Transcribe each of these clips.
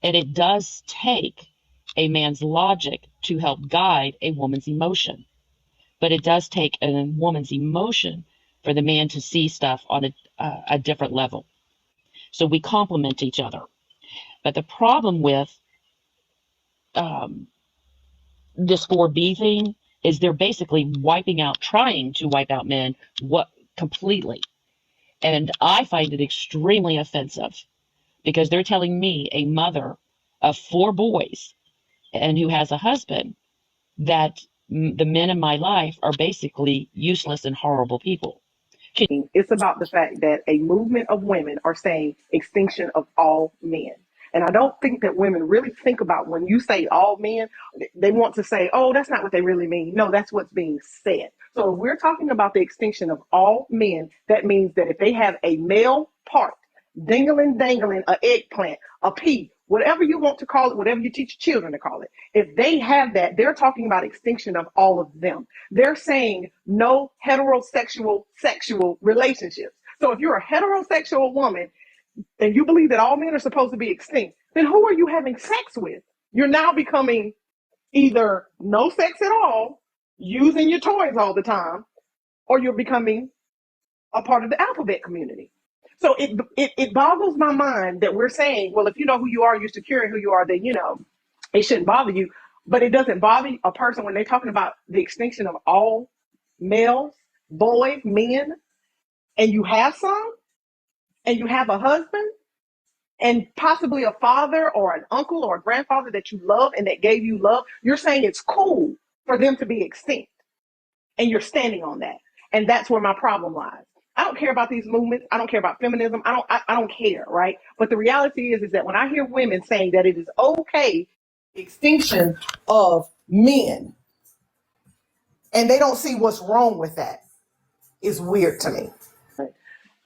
And it does take a man's logic to help guide a woman's emotion. But it does take a woman's emotion for the man to see stuff on a different level. So we complement each other. But the problem with um, this 4B thing is they're basically trying to wipe out men completely. And I find it extremely offensive because they're telling me, a mother of 4 boys and who has a husband, that the men in my life are basically useless and horrible people. It's about the fact that a movement of women are saying extinction of all men. And I don't think that women really think about when you say all men, they want to say, oh, that's not what they really mean. No, that's what's being said. So if we're talking about the extinction of all men, that means that if they have a male part, dangling, an eggplant, a pea, whatever you want to call it, whatever you teach children to call it, if they have that, they're talking about extinction of all of them. They're saying no heterosexual sexual relationships. So if you're a heterosexual woman and you believe that all men are supposed to be extinct, then who are you having sex with? You're now becoming either no sex at all, using your toys all the time, or you're becoming a part of the alphabet community. So it boggles my mind that we're saying, well, if you know who you are, you're secure in who you are, then, it shouldn't bother you. But it doesn't bother a person when they're talking about the extinction of all males, boys, men, and you have some, and you have a husband, and possibly a father or an uncle or a grandfather that you love and that gave you love. You're saying it's cool for them to be extinct, and you're standing on that. And that's where my problem lies. I don't care about these movements. I don't care about feminism. I don't care, right? But the reality is that when I hear women saying that it is okay, extinction of men, and they don't see what's wrong with that, is weird to me.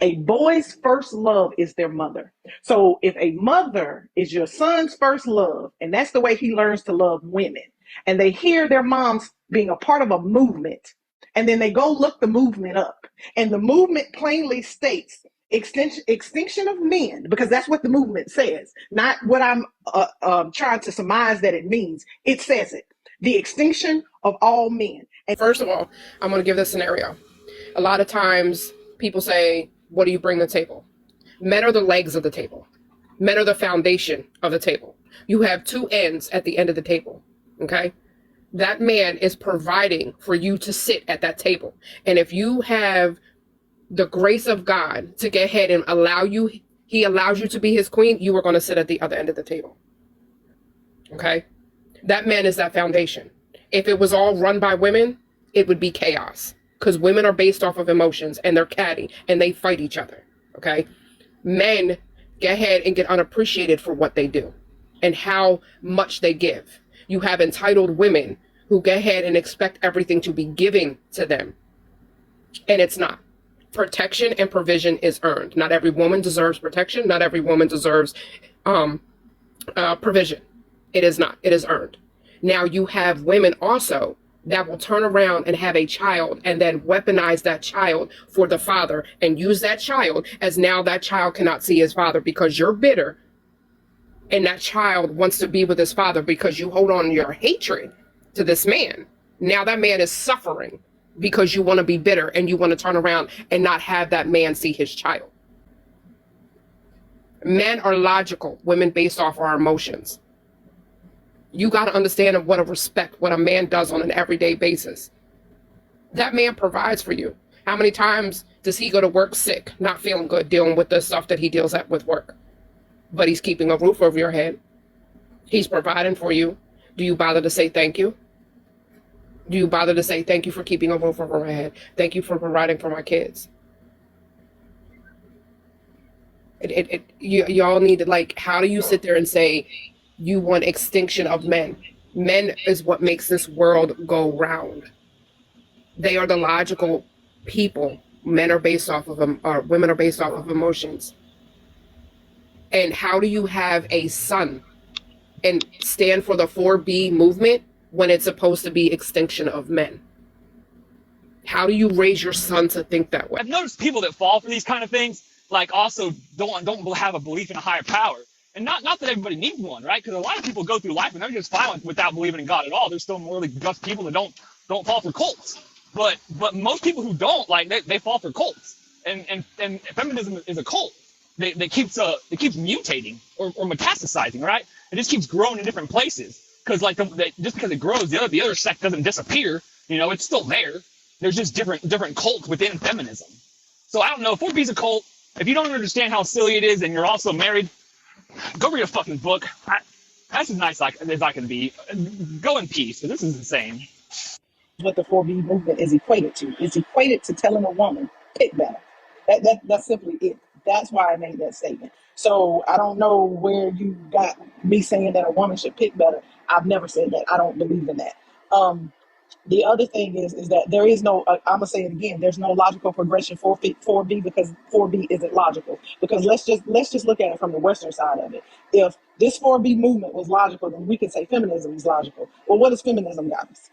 A boy's first love is their mother. So if a mother is your son's first love, and that's the way he learns to love women, and they hear their moms being a part of a movement, and then they go look the movement up, and the movement plainly states extinction of men, because that's what the movement says, not what I'm trying to surmise that it means. It says it, the extinction of all men. And first of all, I'm going to give this scenario. A lot of times people say, what do you bring to the table? Men are the legs of the table. Men are the foundation of the table. You have 2 ends at the end of the table, okay? That man is providing for you to sit at that table. And if you have the grace of God to get ahead and he allows you to be his queen, you are going to sit at the other end of the table, okay? That man is that foundation. If it was all run by women, it would be chaos, because women are based off of emotions, and they're catty, and they fight each other, okay? Men get ahead and get unappreciated for what they do and how much they give. You have entitled women who get ahead and expect everything to be given to them, and it's not. Protection and provision is earned. Not every woman deserves protection. Not every woman deserves provision. It is not. It is earned. Now you have women also that will turn around and have a child and then weaponize that child for the father and use that child as now that child cannot see his father because you're bitter, and that child wants to be with his father because you hold on to your hatred to this man. Now that man is suffering because you want to be bitter and you want to turn around and not have that man see his child. Men are logical, women based off our emotions. You got to understand what a man does on an everyday basis. That man provides for you. How many times does he go to work sick, not feeling good, dealing with the stuff that he deals with work? But he's keeping a roof over your head. He's providing for you. Do you bother to say thank you? Do you bother to say thank you for keeping a roof over my head? Thank you for providing for my kids. Y'all need to, how do you sit there and say you want extinction of men? Men is what makes this world go round. They are the logical people. Men are based off of them, or women are based off of emotions. And how do you have a son and stand for the 4B movement when it's supposed to be extinction of men? How do you raise your son to think that way? I've noticed people that fall for these kind of things, also don't have a belief in a higher power. And not that everybody needs one, right? Because a lot of people go through life and they're just fine without believing in God at all. There's still really just people that don't fall for cults. But most people who don't, like, they fall for cults. And feminism is a cult that keeps mutating or metastasizing, right? It just keeps growing in different places. Because just because it grows, the other sect doesn't disappear. It's still there. There's just different cults within feminism. So I don't know. 4B's a cult. If you don't understand how silly it is, and you're also married, go read a fucking book. That's as nice as I can be. Go in peace, because this is insane. What the 4B movement is equated to. It's equated to telling a woman, pick better. That's simply it. That's why I made that statement. So I don't know where you got me saying that a woman should pick better. I've never said that. I don't believe in that. The other thing is that there is no, I'm going to say it again, there's no logical progression for 4B because 4B isn't logical. Because let's just look at it from the Western side of it. If this 4B movement was logical, then we could say feminism is logical. Well, what has feminism got us?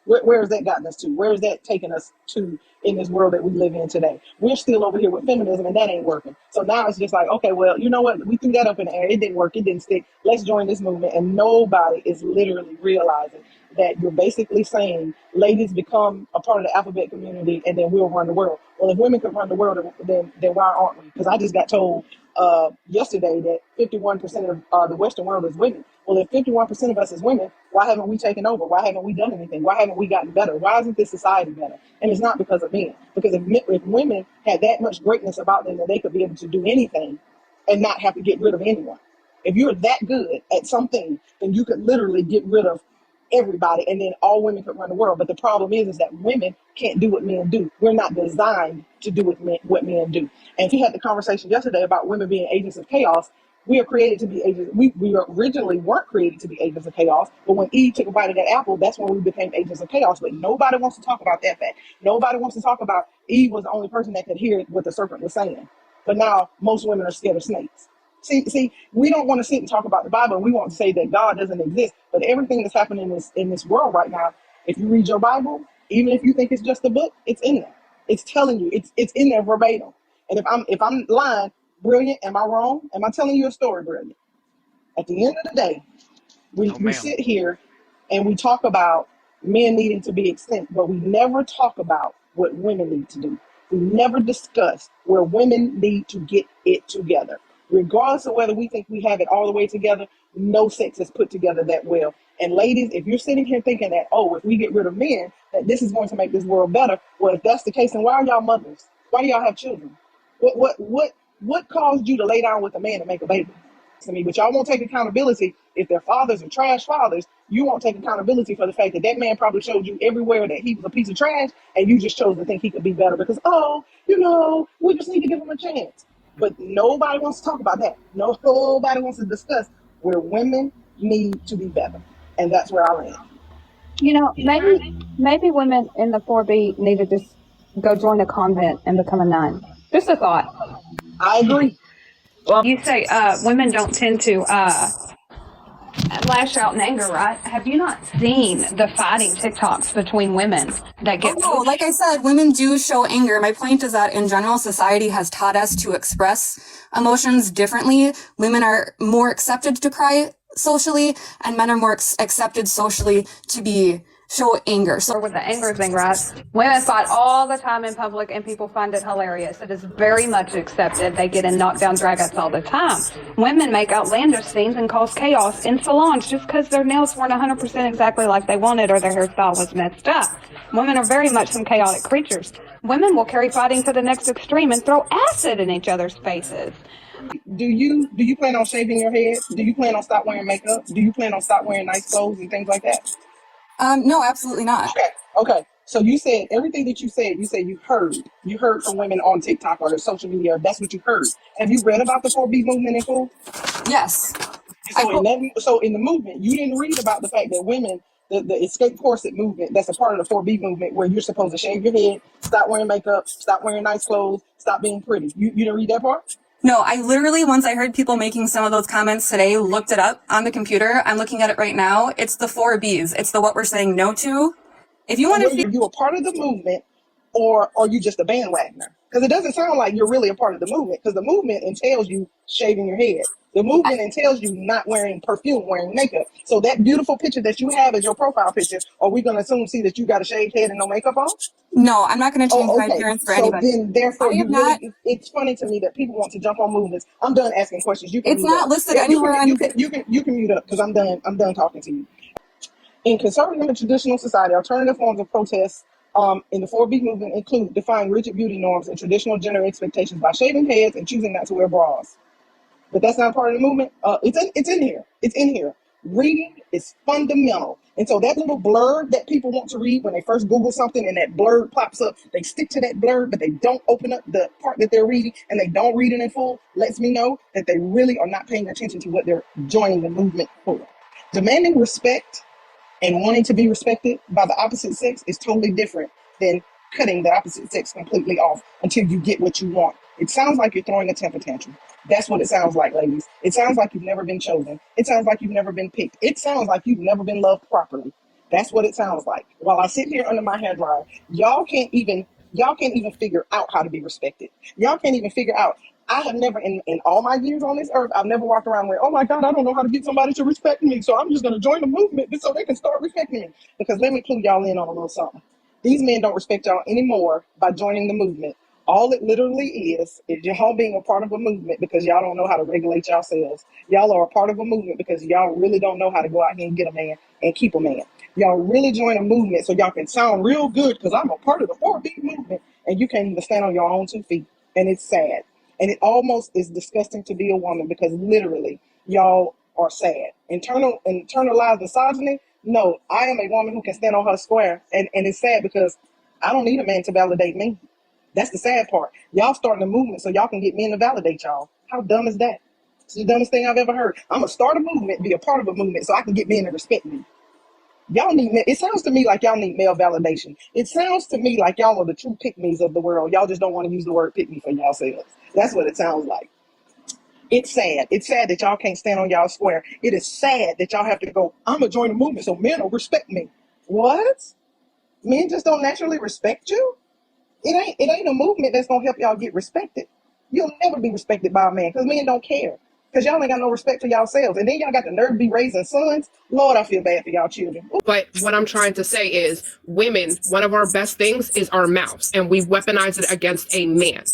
Where has that gotten us to? Where is that taking us to in this world that we live in today? We're still over here with feminism and that ain't working. So now it's just like, okay, well, you know what? We threw that up in the air. It didn't work. It didn't stick. Let's join this movement. And nobody is literally realizing that you're basically saying, ladies, become a part of the alphabet community and then we'll run the world. Well, if women could run the world, then why aren't we? Because I just got told yesterday that 51% of the Western world is women. Well, if 51% of us is women, why haven't we taken over? Why haven't we done anything? Why haven't we gotten better? Why isn't this society better? And it's not because of men. Because if women had that much greatness about them that they could be able to do anything and not have to get rid of anyone. If you're that good at something, then you could literally get rid of everybody and then all women could run the world. But the problem is that women can't do what men do. We're not designed to do what men do. And we had the conversation yesterday about women being agents of chaos. We are created to be agents. We originally weren't created to be agents of chaos, but when Eve took a bite of that apple, that's when we became agents of chaos. But nobody wants to talk about that fact. Nobody wants to talk about Eve was the only person that could hear what the serpent was saying. But now most women are scared of snakes. See, we don't want to sit and talk about the Bible, and we want to say that God doesn't exist. But everything that's happening in this world right now, if you read your Bible, even if you think it's just a book, it's in there. It's telling you, it's in there verbatim. And if I'm lying, brilliant, am I wrong? Am I telling you a story, brilliant? At the end of the day, we sit here and we talk about men needing to be extinct, but we never talk about what women need to do. We never discuss where women need to get it together. Regardless of whether we think we have it all the way together, no sex is put together that well. And ladies, if you're sitting here thinking that, oh, if we get rid of men, that this is going to make this world better, well, if that's the case, then why are y'all mothers? Why do y'all have children? What caused you to lay down with a man and make a baby? To me, but y'all won't take accountability if their fathers are trash fathers. You won't take accountability for the fact that that man probably showed you everywhere that he was a piece of trash, and you just chose to think he could be better because, we just need to give him a chance. But nobody wants to talk about that. Nobody wants to discuss where women need to be better, and that's where I land. Maybe women in the 4B need to just go join a convent and become a nun. Just a thought. I agree. Well, you say women don't tend to lash out in anger, right? Have you not seen the fighting TikToks between women that get... Oh, like I said, women do show anger. My point is that in general, society has taught us to express emotions differently. Women are more accepted to cry socially, and men are more accepted socially to show anger. So with the anger thing, right? Women fight all the time in public and people find it hilarious. It is very much accepted. They get in knockdown dragouts all the time. Women make outlandish scenes and cause chaos in salons just because their nails weren't 100% exactly like they wanted or their hairstyle was messed up. Women are very much some chaotic creatures. Women will carry fighting to the next extreme and throw acid in each other's faces. Do you plan on shaving your head? Do you plan on stop wearing makeup? Do you plan on stop wearing nice clothes and things like that? No, absolutely not. Okay. So you said everything that you said. You said you heard from women on TikTok or social media. That's what you heard. Have you read about the 4B movement in full? Yes. So in the movement, you didn't read about the fact that women, the escape corset movement, that's a part of the 4B movement, where you're supposed to shave your head, stop wearing makeup, stop wearing nice clothes, stop being pretty. You didn't read that part? No, I literally, once I heard people making some of those comments today, looked it up on the computer. I'm looking at it right now. It's the 4Bs. It's the what we're saying no to. If you want to... Are you a part of the movement or are you just a bandwagoner? Because it doesn't sound like you're really a part of the movement, because the movement entails you shaving your head. The movement entails you not wearing perfume, wearing makeup. So that beautiful picture that you have as your profile picture, are we going to assume see that you got a shaved head and no makeup on? No, I'm not going to change Oh, my okay. appearance for So anybody. then, therefore, I you am not. really, it's funny to me that people want to jump on movements. I'm done asking questions. You can It's mute not up. listed Yeah, anywhere on. you can mute up because I'm done talking to you. In conservative and traditional society, alternative forms of protest in the 4B movement include defying rigid beauty norms and traditional gender expectations by shaving heads and choosing not to wear bras. But that's not part of the movement. It's in here. It's in here. Reading is fundamental. And so that little blurb that people want to read when they first Google something and that blurb pops up, they stick to that blurb, but they don't open up the part that they're reading and they don't read it in full, lets me know that they really are not paying attention to what they're joining the movement for. Demanding respect and wanting to be respected by the opposite sex is totally different than cutting the opposite sex completely off until you get what you want. It sounds like you're throwing a temper tantrum. That's what it sounds like, ladies. It sounds like you've never been chosen. It sounds like you've never been picked. It sounds like you've never been loved properly. That's what it sounds like. While I sit here under my hair dryer, y'all can't even figure out how to be respected. Y'all can't even figure out. I have never, in all my years on this earth, I've never walked around with, oh my God, I don't know how to get somebody to respect me, so I'm just going to join the movement so they can start respecting me. Because let me clue y'all in on a little something. These men don't respect y'all anymore by joining the movement. All it literally is y'all being a part of a movement because y'all don't know how to regulate yourselves. Y'all are a part of a movement because y'all really don't know how to go out here and get a man and keep a man. Y'all really join a movement so y'all can sound real good because I'm a part of the 4B movement, and you can't even stand on your own 2 feet. And it's sad. And it almost is disgusting to be a woman because literally y'all are sad. Internalized misogyny? No, I am a woman who can stand on her square. And it's sad because I don't need a man to validate me. That's the sad part. Y'all starting a movement so y'all can get men to validate y'all. How dumb is that? It's the dumbest thing I've ever heard. I'm going to start a movement, be a part of a movement so I can get men to respect me. Y'all need, it sounds to me like y'all need male validation. It sounds to me like y'all are the true pick-me's of the world. Y'all just don't want to use the word pick-me for yourselves. That's what it sounds like. It's sad. It's sad that y'all can't stand on y'all square. It is sad that y'all have to go, I'm going to join the movement so men will respect me. What? Men just don't naturally respect you? It ain't a movement that's going to help y'all get respected. You'll never be respected by a man because men don't care. Because y'all ain't got no respect for yourselves. And then y'all got the nerve to be raising sons. Lord, I feel bad for y'all children. Ooh. But what I'm trying to say is, women, one of our best things is our mouths, and we weaponize it against a man.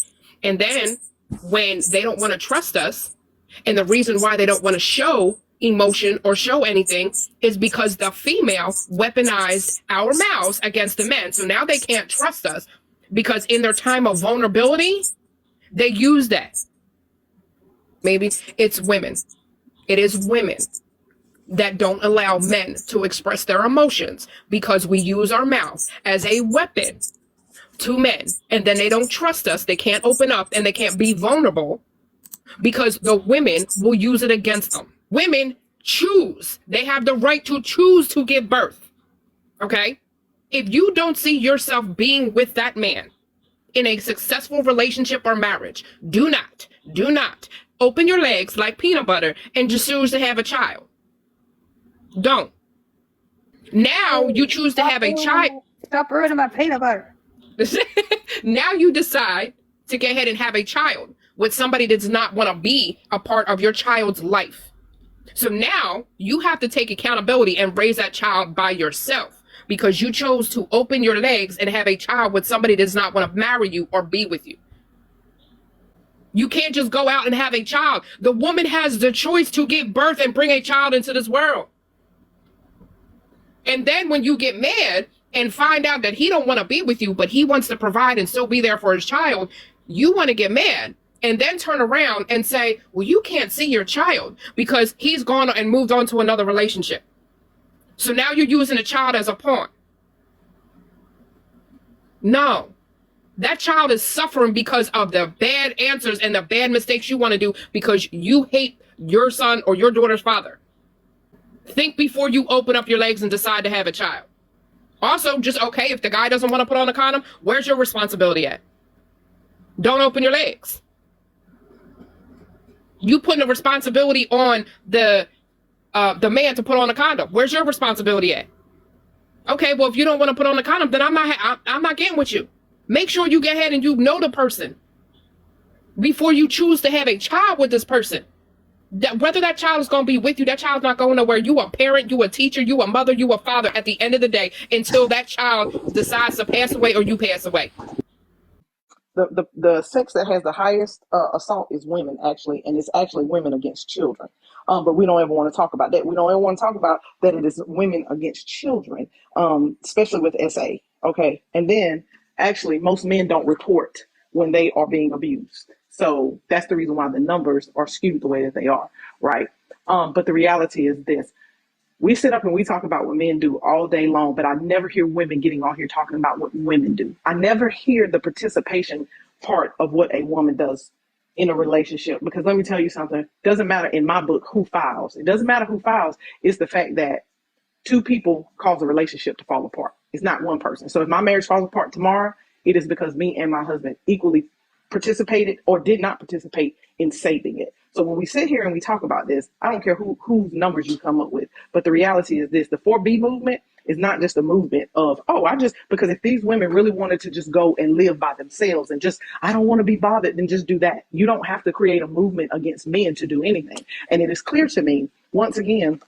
And then when they don't want to trust us, and the reason why they don't want to show emotion or show anything is because the female weaponized our mouths against the men. So now they can't trust us because in their time of vulnerability, they use that. Maybe it's women. It is women that don't allow men to express their emotions because we use our mouth as a weapon to men. And then they don't trust us. They can't open up and they can't be vulnerable because the women will use it against them. Women choose. They have the right to choose to give birth. Okay? If you don't see yourself being with that man in a successful relationship or marriage, do not open your legs like peanut butter and just choose to have a child. Don't. Now you choose to have a child. Stop ruining my peanut butter. Now you decide to go ahead and have a child with somebody that does not want to be a part of your child's life. So now you have to take accountability and raise that child by yourself because you chose to open your legs and have a child with somebody that does not want to marry you or be with you. You can't just go out and have a child. The woman has the choice to give birth and bring a child into this world. And then when you get mad and find out that he don't want to be with you, but he wants to provide and still be there for his child, you want to get mad and then turn around and say, well, you can't see your child because he's gone and moved on to another relationship. So now you're using a child as a pawn. No. That child is suffering because of the bad answers and the bad mistakes you want to do because you hate your son or your daughter's father. Think before you open up your legs and decide to have a child. Also, just okay, if the guy doesn't want to put on a condom, where's your responsibility at? Don't open your legs. You putting the responsibility on the man to put on a condom. Where's your responsibility at? Okay, well, if you don't want to put on a condom, then I'm not getting with you. Make sure you get ahead and you know the person before you choose to have a child with this person. That whether that child is going to be with you, that child's not going nowhere. You a parent, you a teacher, you a mother, you a father at the end of the day until that child decides to pass away or you pass away. The sex that has the highest assault is women, actually, and it's actually women against children. But we don't ever want to talk about that. We don't ever want to talk about that it is women against children, especially with SA. Okay, and then actually most men don't report when they are being abused. So that's the reason why the numbers are skewed the way that they are, right? But the reality is this. We sit up and we talk about what men do all day long, but I never hear women getting on here talking about what women do. I never hear the participation part of what a woman does in a relationship. Because let me tell you something, it doesn't matter in my book who files. It doesn't matter who files. It's the fact that two people cause a relationship to fall apart. It's not one person. So if my marriage falls apart tomorrow, it is because me and my husband equally participated or did not participate in saving it. So when we sit here and we talk about this, I don't care whose numbers you come up with, but the reality is this: the 4B movement is not just a movement of, because if these women really wanted to just go and live by themselves and just, I don't want to be bothered, then just do that. You don't have to create a movement against men to do anything. And it is clear to me, once again,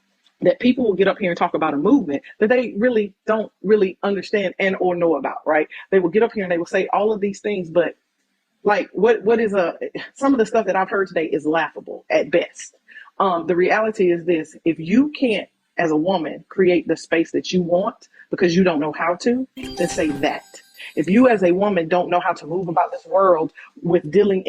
that people will get up here and talk about a movement that they really don't really understand and or know about, right? They will get up here and they will say all of these things, but like what is some of the stuff that I've heard today is laughable at best. The reality is this: if you can't, as a woman, create the space that you want because you don't know how to, then say that. If you as a woman don't know how to move about this world with dealing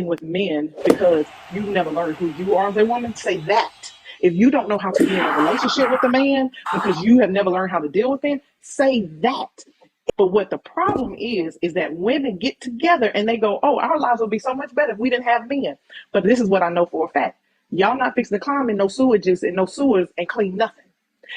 with men because you've never learned who you are as a woman, say that. If you don't know how to be in a relationship with a man because you have never learned how to deal with him, say that. But what the problem is that women get together and they go, oh, our lives would be so much better if we didn't have men. But this is what I know for a fact. Y'all not fixing to climb in no sewages and no sewers and clean nothing.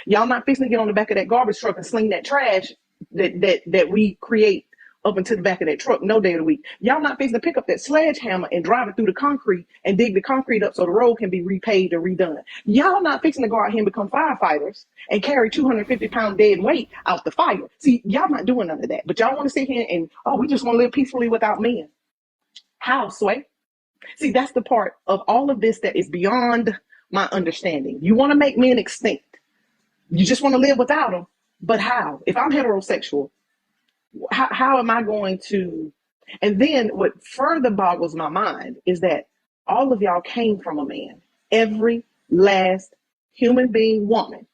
Y'all not fixing to get on the back of that garbage truck and sling that trash that we create up into the back of that truck no day of the week. Y'all not fixing to pick up that sledgehammer and drive it through the concrete and dig the concrete up so the road can be repaved and redone. Y'all not fixing to go out here and become firefighters and carry 250-pound dead weight out the fire. See, y'all not doing none of that. But y'all want to sit here and, we just want to live peacefully without men. How, Sway? See, that's the part of all of this that is beyond my understanding. You want to make men extinct. You just want to live without them. But how? If I'm heterosexual, how am I going to? And then what further boggles my mind is that all of y'all came from a man. Every last human being, woman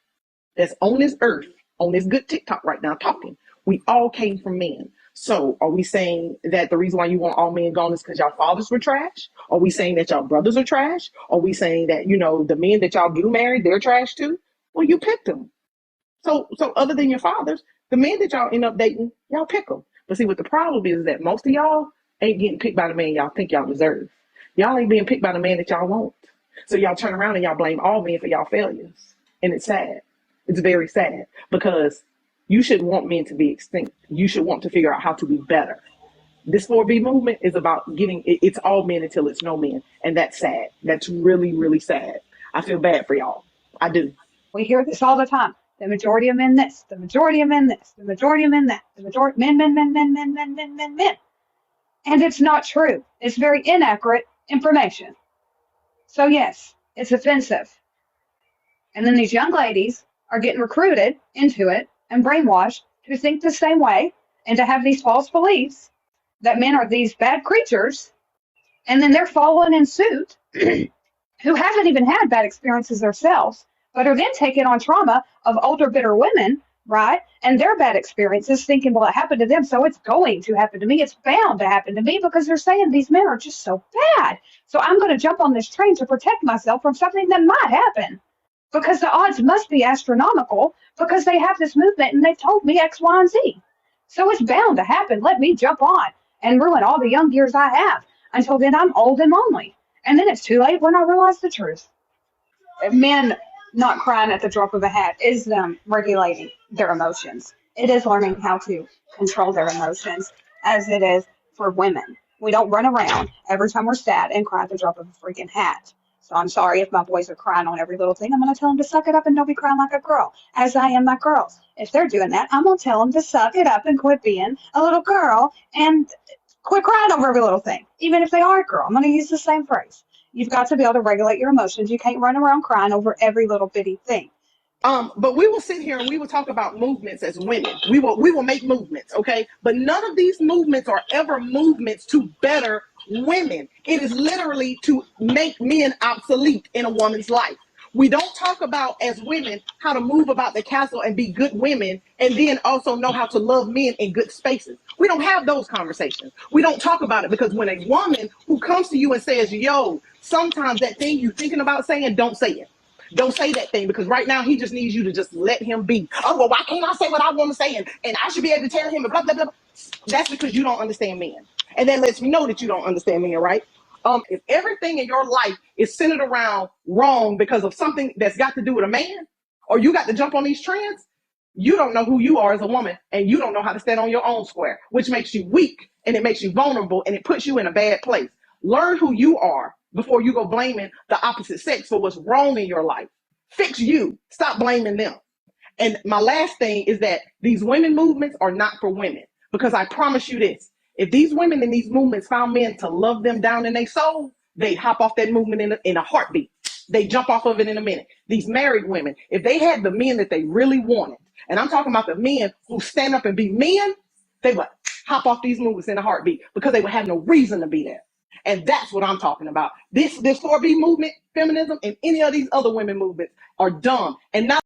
that's on this earth, on this good TikTok right now talking, we all came from men. So are we saying that the reason why you want all men gone is because y'all fathers were trash? Are we saying that y'all brothers are trash? Are we saying that, the men that y'all do marry, they're trash too? Well, you picked them. So other than your fathers, the men that y'all end up dating, y'all pick them. But see, what the problem is that most of y'all ain't getting picked by the man y'all think y'all deserve. Y'all ain't being picked by the man that y'all want. So y'all turn around and y'all blame all men for y'all failures. And it's sad. It's very sad because you should want men to be extinct. You should want to figure out how to be better. This 4B movement is about it's all men until it's no men. And that's sad. That's really, really sad. I feel bad for y'all. I do. We hear this all the time. The majority of men this, the majority of men this, the majority of men that, the majority men. And it's not true. It's very inaccurate information. So yes, it's offensive. And then these young ladies are getting recruited into it and brainwashed to think the same way and to have these false beliefs that men are these bad creatures. And then they're following in suit who haven't even had bad experiences themselves, but are then taking on trauma of older, bitter women, right? And their bad experiences, thinking, well, it happened to them, so it's going to happen to me. It's bound to happen to me because they're saying these men are just so bad. So I'm going to jump on this train to protect myself from something that might happen because the odds must be astronomical because they have this movement and they've told me X, Y, and Z. So it's bound to happen. Let me jump on and ruin all the young years I have. Until then, I'm old and lonely. And then it's too late when I realize the truth. Men not crying at the drop of a hat is them regulating their emotions. It is learning how to control their emotions as it is for women. We don't run around every time we're sad and cry at the drop of a freaking hat. So I'm sorry if my boys are crying on every little thing. I'm going to tell them to suck it up and don't be crying like a girl, as I am my girls. If they're doing that, I'm going to tell them to suck it up and quit being a little girl and quit crying over every little thing. Even if they are a girl, I'm going to use the same phrase. You've got to be able to regulate your emotions. You can't run around crying over every little bitty thing. But we will sit here and we will talk about movements as women. We will make movements, okay? But none of these movements are ever movements to better women. It is literally to make men obsolete in a woman's life. We don't talk about as women how to move about the castle and be good women and then also know how to love men in good spaces. We don't have those conversations. We don't talk about it because when a woman who comes to you and says, yo, sometimes that thing you're thinking about saying, don't say it. Don't say that thing because right now he just needs you to just let him be. Oh, well, why can't I say what I want to say? And I should be able to tell him and blah, blah, blah. That's because you don't understand men. And that lets me know that you don't understand men, right? If everything in your life is centered around wrong because of something that's got to do with a man, or you got to jump on these trends, you don't know who you are as a woman and you don't know how to stand on your own square, which makes you weak and it makes you vulnerable and it puts you in a bad place. Learn who you are before you go blaming the opposite sex for what's wrong in your life. Fix you. Stop blaming them. And my last thing is that these women movements are not for women because I promise you this. If these women in these movements found men to love them down in their soul, they'd hop off that movement in a heartbeat. They jump off of it in a minute. These married women, if they had the men that they really wanted, and I'm talking about the men who stand up and be men, they would hop off these movements in a heartbeat because they would have no reason to be there. And that's what I'm talking about. This 4B movement, feminism, and any of these other women movements are dumb. And not